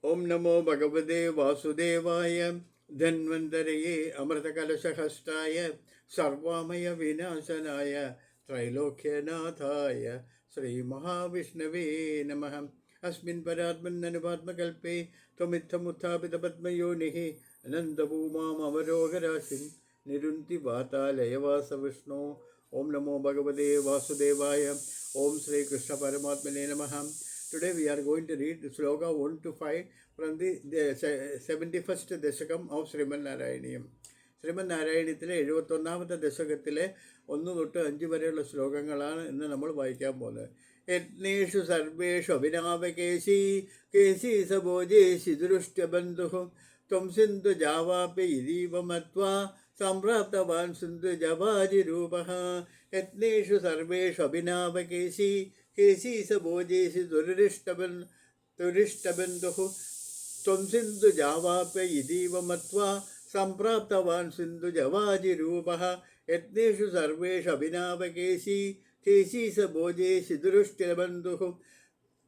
ഓം നമോ ഭഗവതേ വാസുദേവായ ധന്വന്തരയെ അമൃതകലശഹസ്തായ സർവാമയ വിനാശനായ ത്രൈലോക്യനാഥായ ശ്രീമഹാവിഷ്ണവേ നമഃ. അസ്മിൻ പരാത്മന്നനുപാത്മകൽപ്പേ ത്വമിത്തമുത്ഥാപിതപത്മയോനിഃ അനന്തഭൂമാമവരോഗരാശിൻ നിരുന്തി വാതാലയവാസവിഷ്ണു. ഓം നമോ ഭഗവതേ വാസുദേവായ. ഓം ശ്രീകൃഷ്ണ പരമാത്മനേ നമഃ. Today we are going to read Sloka 1 to 5 from the 71st Dasakam of Shriman Narayaneeyam. Shriman നാരായണീയത്തിലെ 71ാമത്തെ ദശകത്തിലെ 1 തൊട്ട് 5 വരെയുള്ള ശ്ലോകങ്ങളാണ് ഇന്ന് നമ്മൾ വായിക്കാൻ പോകുന്നത്. യജ്ഞേഷു സർവേഷു അഭിനാവകേശി കേശി സഭോജേശി ദുരുഷ്ടബന്ധു ത്വം സിന്ധു ജാവാപ്യ ഇതീവ മത്വാ സംപ്രാപ്തവാൻ സിന്ധു ജവാജിരൂപഃ. യജ്ഞേഷു സർവേഷു അഭിനാവകേശി കേശി സഭോജേശി ദുരിഷ്ടബന്ധു ത്വം സിന്ധു ജാവാപ്യ ഇതീവ മത്വാ സംപ്രാപ്തവാൻ സിന്ധു ജവാജിരൂപഃ. യജ്ഞേഷു സർവേഷു അഭിനാവകേശി കേശി സഭോജേശി ദുരിഷ്ടബന്ധു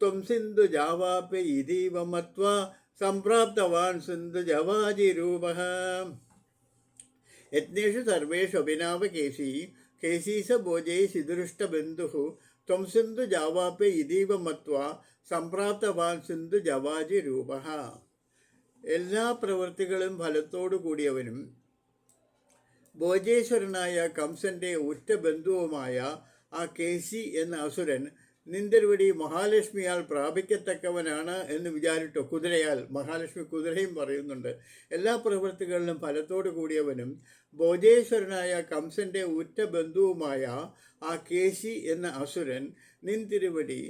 ത്വം സിന്ധു ജാവാപ്യ ഇതീവ മത്വാ സംപ്രാപ്തവാൻ സിന്ധു ജവാജിരൂപഃ. യജ്ഞേഷു സർവേഷു അഭിനാവകേശി കേശി സഭോജേശി ദുരിഷ്ടബന്ധു ത്വം സിന്ധു ജാവാപ്യ ഇതീവ മത്വാ സംപ്രാപ്തവാൻ സിന്ധു ജവാജിരൂപഃ. എല്ലാ പ്രവൃത്തികളും ഫലത്തോടു കൂടിയവനും ഭോജേശ്വരനായ കംസന്റെ ഉറ്റ ബന്ധുവുമായ ആ കേശി എന്ന അസുരൻ നിന്തിരുവടി മഹാലക്ഷ്മിയാൽ പ്രാപിക്കത്തക്കവനാണ് എന്ന് വിചാരിട്ടോ. കുതിരയാൽ, മഹാലക്ഷ്മി കുതിരയും പറയുന്നുണ്ട്. എല്ലാ പ്രവൃത്തികളിലും ഫലത്തോടു കൂടിയവനും ഭോജേശ്വരനായ കംസന്റെ ഉറ്റ ബന്ധുവുമായ ആ കേശി എന്ന അസുരൻ നിന്തിരുവടി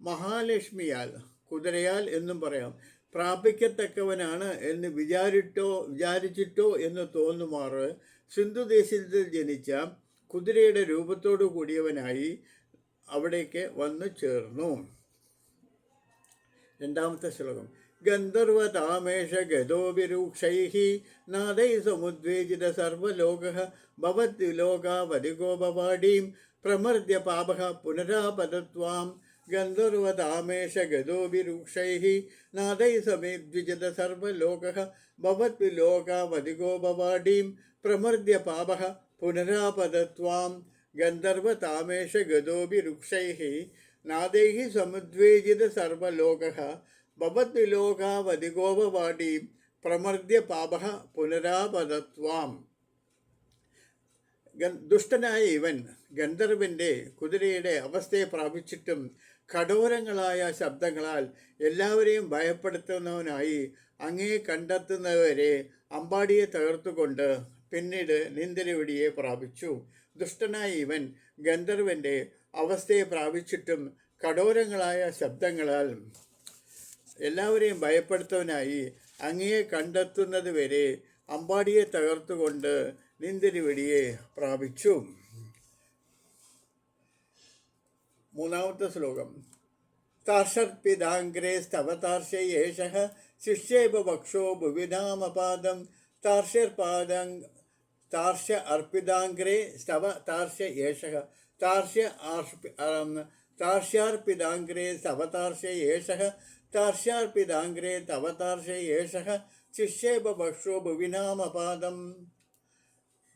മഹാലക്ഷ്മിയാൽ, കുതിരയാൽ എന്നും പറയാം, പ്രാപിക്കത്തക്കവനാണ് എന്ന് വിചാരിച്ചിട്ടോ എന്ന് തോന്നുമാറ് സിന്ധുദേശത്തിൽ ജനിച്ച കുതിരയുടെ രൂപത്തോടു കൂടിയവനായി അവിടേക്ക് വന്നു ചേർന്നു. 2ാമത്തെ ശ്ലോകം. ഗന്ധർവതാമേഷ ഗതോഭിരൂക്ഷൈഃ നാദൈ സമുദ്വേജിത സർവലോകഃ ഭവദ്വിലോകാവധിഗോപവാടീം പ്രമർദ്യ പാപഃ പുനരാപതത്വാം. ഗന്ധർവതാമേഷ ഗതോഭിരൂക്ഷൈഃ നാദൈ സമുദ്വിജിത സർവലോകഃ ഭവദ്വിലോകാവധിഗോപവാടീം പ്രമർദ്യ പാപഃ പുനരാപതത്വാം. ഗന്ധർവതാമേഷ ഗതോഭിരുക്ഷൈഃ നാദൈഃ സമുദ്വേജിത സർവലോകഃ ഭവദ്വിലോകാവധിഗോപവാടീം പ്രമർദ്യ പാപഃ പുനരാപതത്വാം. ദുഷ്ടനായ ഇവൻ ഗന്ധർവന്റെ കുതിരയുടെ അവസ്ഥയെ പ്രാപിച്ചിട്ടും കഠോരങ്ങളായ ശബ്ദങ്ങളാൽ എല്ലാവരെയും ഭയപ്പെടുത്തുന്നവനായി അങ്ങയെ കണ്ടെത്തുന്നവരെ അമ്പാടിയെ തകർത്തുകൊണ്ട് പിന്നീട് നിന്തിരുവടിയെ പ്രാപിച്ചു. ദുഷ്ടനായ ഇവൻ ഗന്ധർവന്റെ അവസ്ഥയെ പ്രാപിച്ചിട്ടും കഠോരങ്ങളായ ശബ്ദങ്ങളാൽ എല്ലാവരെയും ഭയപ്പെടുത്തുവാനായി അങ്ങയെ കണ്ടെത്തുന്നത് വരെ അമ്പാടിയെ തകർത്തുകൊണ്ട് നിന്തിരുവടിയെ പ്രാപിച്ചു. 3ാമത്തെ ശ്ലോകം. താർഷർപ്പിതാഗ്രേ സ്തവതാർഷയേഷഃ ശിഷ്യേവ വക്ഷോ ഭുവിനാമപാദം താർഷ്യ അർപ്പിതാഗ്രേ സ്തവ താർഷയേഷഃ താർഷ്യാർപ്പിതാഗ്രേ സ്തവതാർഷയേഷഃ താർഷ്യാർപ്പിതാഗ്രേ തവതാർഷയേഷഃ ശിഷ്യേവ വക്ഷോ ഭുവിനാമപാദം.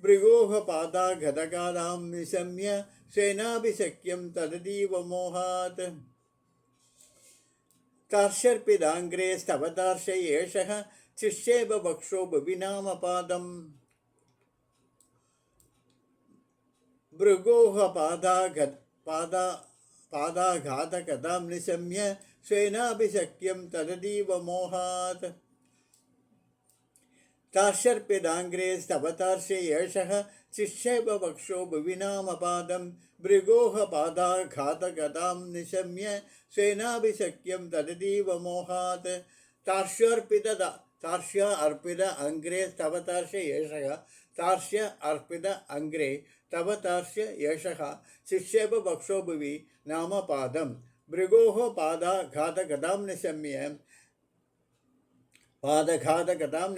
ഭൃഗോഃ പാദാഘതകാലാം നിശമ്യ സ്വേനാഭിശക്യം തദതീവ മോഹാത്. താർഷ്യർപ്പിതാഗ്രേ സ്തവതാർഷയേഷഃ ശിഷ്യേവ വക്ഷോ ഭുവിനാമപാദം. ഭൃഗോഃ പാദാഘാതകഥാം നിശമ്യ സ്വേനാഭിശക്യം തദതീവ മോഹാത്. താർഷ്യർപ്പിതാഗ്രേ സ്തവതാർഷയേഷഃ ശിഷ്യേവ വക്ഷോ ഭുവിനാമപാദം. ഭൃഗോഃ പാദാഘാതകഥാം നിശമ്യ സ്വേനാഭിശക്യം തദതീവ മോഹാത്. താർഷ്യ അർപ്പിത അഗ്രേ സ്തവതാർഷയേഷഃ താർഷ്യ അർപ്പിത അഗ്രേ തവതാർഷയേഷഃ ശിഷ്യേവ വക്ഷോ ഭുവി നാമപാദം. ഭൃഗോഃ പാദഘാതകഥാം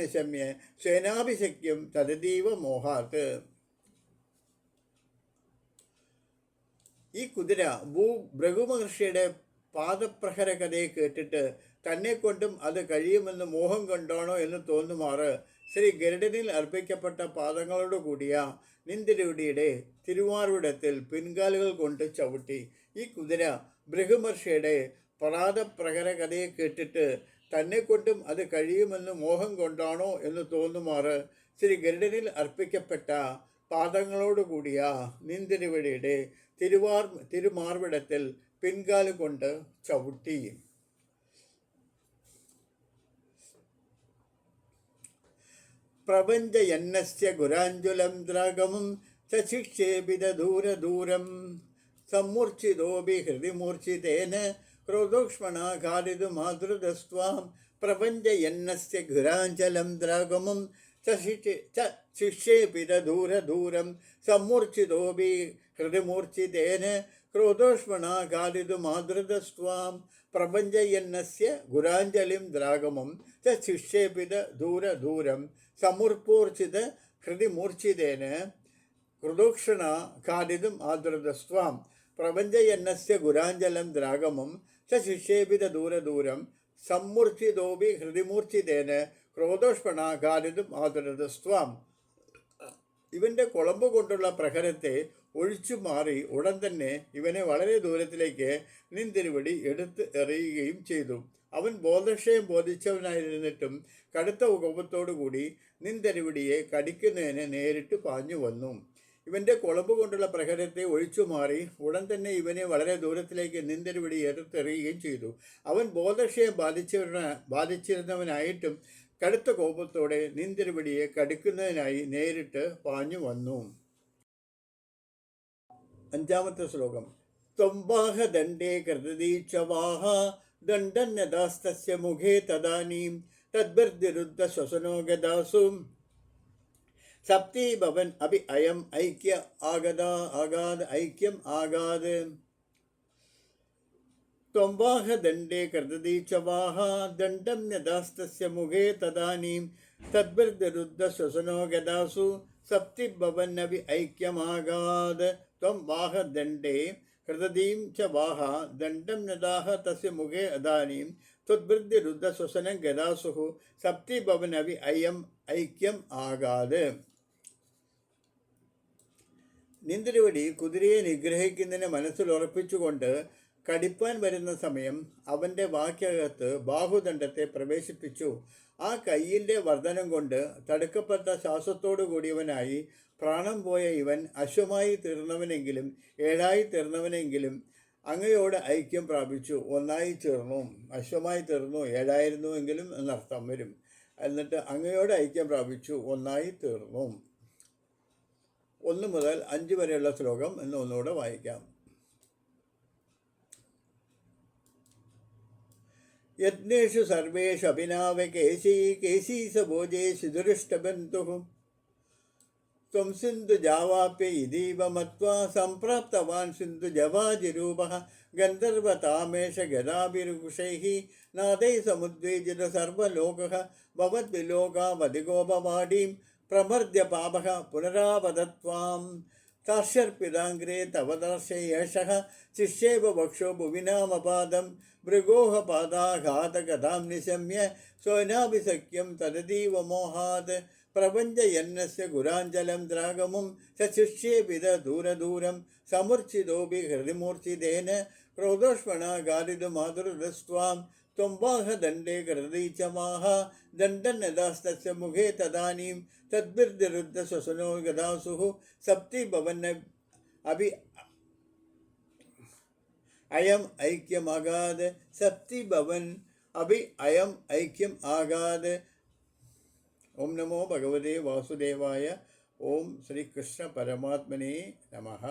നിശമ്യ സ്വേനാഭിശക്യം തദതീവ മോഹാത്. ഈ കുതിര ഭൃഗു മഹർഷിയുടെ പാദപ്രഹര കഥയെ കേട്ടിട്ട് തന്നെ കൊണ്ടും അത് കഴിയുമെന്ന് മോഹം കൊണ്ടാണോ എന്ന് തോന്നുമാറ് ശ്രീ ഗരുഡനിൽ അർപ്പിക്കപ്പെട്ട പാദങ്ങളോട് കൂടിയ നിന്തിരുവടിയുടെ തിരുവാർവിടത്തിൽ പിൻകാലുകൾ കൊണ്ട് ചവിട്ടി. ഈ കുതിര ഭൃഗുമഹർഷിയുടെ പാദപ്രഹര കഥയെ കേട്ടിട്ട് തന്നെ കൊണ്ടും അത് കഴിയുമെന്ന് മോഹം കൊണ്ടാണോ എന്ന് തോന്നുമാറ് ശ്രീ ഗരുഡനിൽ അർപ്പിക്കപ്പെട്ട പാദങ്ങളോട് കൂടിയ നിന്തിരുവടിയുടെ തിരുമാർവിടത്തിൽ പിൻകാല് കൊണ്ട് ചവിട്ടി. പ്രപഞ്ചയന്നസ്യ ഗുരാഞ്ജുലം ദ്രാഗമം ചശിക്ഷേപിത ദൂരം സമ്മൂർച്ഛിതോപി ഹൃദി മൂർച്ഛിതേന ക്രോധോക്ഷ്മണാഘാരിതു മാതൃതസ്വാം പ്രപഞ്ചയന്നസ്യ ഗുരാഞ്ജലം ദ്രാഗമം ശിക്ഷേപിത ദൂരം സമ്മൂർച്ഛിതോപി ഹൃദി മൂർച്ഛിതേന ക്രോധോഷ്മണാഘാരിതു മാതൃതസ്വാം പ്രപഞ്ചയന്നസ്യ ഗുരാഞ്ജലിം ദ്രാഗമം ശിക്ഷേപിത ദൂരം സമൂർപ്പൂർച്ഛിത ഹൃദി മൂർച്ഛിതേന കൃതോക്ഷണാഘാരിതും ആദൃതസ്വാം പ്രപഞ്ചയന്നസ്യ ഗുരാഞ്ജലം ദ്രാഗമം ശിക്ഷേപിത ദൂരം സമ്മൂർച്ഛിതോപി ഹൃദിമൂർച്ഛിതേന ക്രോധോഷ്മണാഘാരിതും ആദൃതസ്വാം. ഇവൻ്റെ കുളമ്പ് കൊണ്ടുള്ള പ്രഹരത്തെ ഒഴിച്ചു മാറി ഉടൻ തന്നെ ഇവനെ വളരെ ദൂരത്തിലേക്ക് നിന്തിരുവടി എടുത്ത് എറിയുകയും ചെയ്തു. അവൻ ബോധക്ഷയം ബോധിച്ചവനായിരുന്നിട്ടും കടുത്ത കോപത്തോടുകൂടി നിന്തിരുവടിയെ കടിക്കുന്നതിന് നേരിട്ട് പാഞ്ഞു വന്നു. ഇവൻ്റെ കുളമ്പ് കൊണ്ടുള്ള പ്രഹരത്തെ ഒഴിച്ചു മാറി ഉടൻ തന്നെ ഇവനെ വളരെ ദൂരത്തിലേക്ക് നിന്തിരുവടി എടുത്തെറിയുകയും ചെയ്തു. അവൻ ബോധക്ഷയം ബാധിച്ചിരുന്നവനായിട്ടും കടുത്ത കോപത്തോടെ നിന്തിരുവടിയെ കടിക്കുന്നതിനായി നേരിട്ട് പാഞ്ഞു വന്നു. 5-ാമത്തെ ശ്ലോകം. ത്വംബാഹ ദണ്ഡേ കൃതദീക്ഷവാഹ ദണ്ഡന്യദാസ്തസ്യ മുഖേ തദാനീം തദ്ബർദ്ധിരുദ്ധ ശ്വസനോ ഗദാസു സപ്തി ഭവൻ അഭി അയം ഐക്യം ആഗാത്. ത്വംബാഹ ദണ്ഡേ കൃതദീക്ഷവാഹ ദണ്ഡം ന്യദാസ്തസ്യ മുഖേ തദാനീം തദ്ബർദ്ധിരുദ്ധ ശ്വസനോ ഗദാസു സപ്തി ഭവൻ അഭി ഐക്യമാഗാത്. ത്വംബാഹ ദണ്ഡേ കൃതദീം ച വാഹ ദണ്ഡം നദാഹ തസ്യ മുഖേ അദാനീം ത്വദ്ബൃദ്ധിരുദ്ധ ശ്വസനം ഗദാസുഹു സപ്തി ഭവനവി ഐക്യം ആകാത്. നിന്തിരുവടി കുതിരയെ നിഗ്രഹിക്കുന്നതിന് മനസ്സിൽ ഉറപ്പിച്ചുകൊണ്ട് കടിപ്പാൻ വരുന്ന സമയം അവൻ്റെ വാക്കകത്ത് ബാഹുദണ്ഡത്തെ പ്രവേശിപ്പിച്ചു. ആ കയ്യിൻ്റെ വർധനം കൊണ്ട് തടുക്കപ്പെട്ട ശ്വാസത്തോടു കൂടിയവനായി പ്രാണം പോയ ഇവൻ അശ്വമായി തീർന്നവനെങ്കിലും ഏഴായി തീർന്നവനെങ്കിലും അങ്ങയോട് ഐക്യം പ്രാപിച്ചു, ഒന്നായി ചേർന്നു. അശ്വമായി തീർന്നു, ഏഴായിരുന്നുവെങ്കിലും എന്നർത്ഥം വരും. എന്നിട്ട് അങ്ങയോട് ഐക്യം പ്രാപിച്ചു, ഒന്നായി തീർന്നു. 1 മുതൽ 5 വരെയുള്ള ശ്ലോകം എന്ന് ഒന്നുകൂടെ വായിക്കാം. യജ്ഞേഷു സർവേഷു അഭിനാവ കേശീ സഭോജേഷു ദുരിഷ്ടബന്ധുഃ ത്വം സിന്ധു ജാവാപ്യ ഇതീവ മത്വാ സംപ്രാപ്തവാൻ സിന്ധു ജവാജിരൂപഃ ഗന്ധർവതാമേഷ ഗദാഭിരുഷൈഃ നാദൈ സമുദ്വേജിത സർവലോകഃ ഭവദ്വിലോകാവധിഗോപവാടീം പ്രമർദ്യ പാപഃ പുനരാവദത്വാം താർഷ്യർപ്പിതാംഗ്രേ തവ ദർശയേഷഃ ശിഷ്യേവ വക്ഷോ ഭുവിനാമപാദം ഭൃഗോഹ പാദാഘാതകഥാം നിശമ്യ സ്വനാഭിസഖ്യം തദതീവ മോഹാത് പ്രപഞ്ചയന്നസ്യ ഗുരാഞ്ജലം ദ്രാഗമും ശിഷ്യേപിത ദൂരം സമൂർച്ഛിതോപി ഹൃദിമൂർച്ഛിതേന ക്രോധോഷ്മണാഘാരിതു മാതൃതസ്വാം ത്വംബാഹ ദണ്ഡേ കൃതദീക്ഷവാഹ ദണ്ഡന്യദാസ്തസ്യ മുഖേ തദാനീം തദ്ബിർദ്ധിരുദ്ധ ശ്വസനോ ഗദാസുഹു സപ്തി ഭവൻ അഭി അയം ഐക്യമാകാത്. സപ്തി ഭവൻ അഭി അയം ഐക്യം ആകാത്. ഓം നമോ ഭഗവതേ വാസുദേവായ. ഓം ശ്രീകൃഷ്ണ പരമാത്മനേ നമഃ.